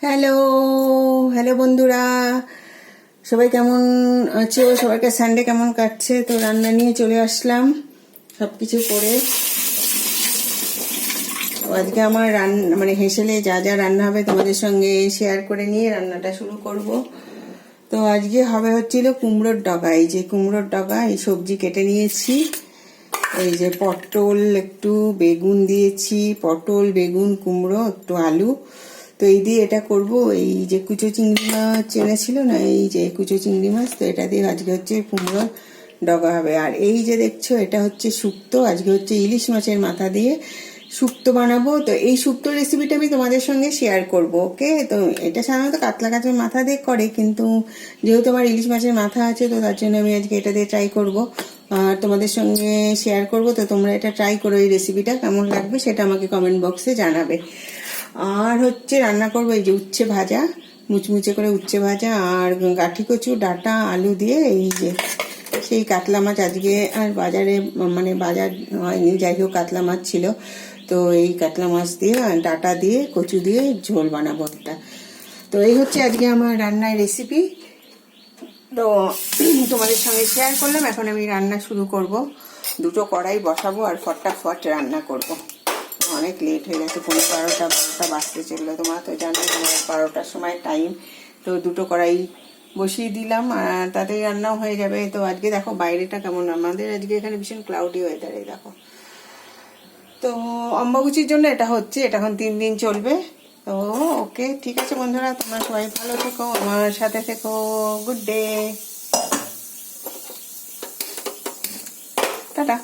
Hello hello বন্ধুরা, সবাই কেমন আছো? সবাইকে সানডে কেমন কাটছে? তো রান্না নিয়ে চলে আসলাম সব কিছু করে। তো আজকে আমার রান্না মানে হেসেলে যা যা রান্না হবে তোমাদের সঙ্গে শেয়ার করে নিয়ে রান্নাটা শুরু করব। তো আজকে হবে হচ্ছিল কুমড়োর ডগা। এই যে কুমড়োর ডগা, এই সবজি কেটে নিয়েছি। এই যে পটল, একটু বেগুন দিয়েছি, পটল বেগুন কুমড়ো একটু আলু। তো এই দিয়ে এটা করব। এই যে কুচো চিংড়ি মাছ এনেছিল না, এই যে কুচো চিংড়ি মাছ, তো এটা দিয়ে আজকে হচ্ছে কুমড়োর ডগা হবে। আর এই যে দেখছো এটা হচ্ছে শুক্তো, আজকে হচ্ছে ইলিশ মাছের মাথা দিয়ে শুক্তো বানাবো। তো এই শুক্তো রেসিপিটা আমি তোমাদের সঙ্গে শেয়ার করব, ওকে? তো এটা সাধারণত কাতলা মাছের মাথা দিয়ে করে, কিন্তু যেহেতু আমার ইলিশ মাছের মাথা আছে তো তার জন্য আমি আজকে এটা দিয়ে ট্রাই করব আর তোমাদের সঙ্গে শেয়ার করব। তো তোমরা এটা ট্রাই করো, এই রেসিপিটা কেমন লাগবে সেটা আমাকে কমেন্ট বক্সে জানাবে। আর হচ্ছে রান্না করবো এই যে উচ্ছে ভাজা, মুচমুচে করে উচ্ছে ভাজা, আর গাঠি কচু ডাঁটা আলু দিয়ে এই যে সেই কাতলা মাছ আজকে আর বাজারে মানে বাজার হয়নি, যাই হোক কাতলা মাছ ছিল। তো এই কাতলা মাছ দিয়ে ডাঁটা দিয়ে কচু দিয়ে ঝোল বানাবো একটা। তো এই হচ্ছে আজকে আমার রান্নার রেসিপি। তো তোমাদের সঙ্গে শেয়ার করলাম। এখন আমি রান্না শুরু করব। দুটো কড়াই বসাবো আর ফটাফট রান্না করব। অনেক লেট হয়ে গেছে, 12টা বাজতে চললো। তোমরা তো জানো আমার 12টার সময় টাইম। তো দুটো কড়াই বসিয়ে দিলাম আর তাতেই রান্নাও হয়ে যাবে। তো আজকে দেখো বাইরেটা কেমন, আমাদের আজকে এখানে ভীষণ ক্লাউডি ওয়েদার। এই দেখো। তো অম্বাবুচির জন্য এটা হচ্ছে, এটা এখন 3 দিন চলবে। তো ওকে, ঠিক আছে বন্ধুরা, তোমরা সবাই ভালো থেকো, আমার সাথে থেকো। Good day, tata.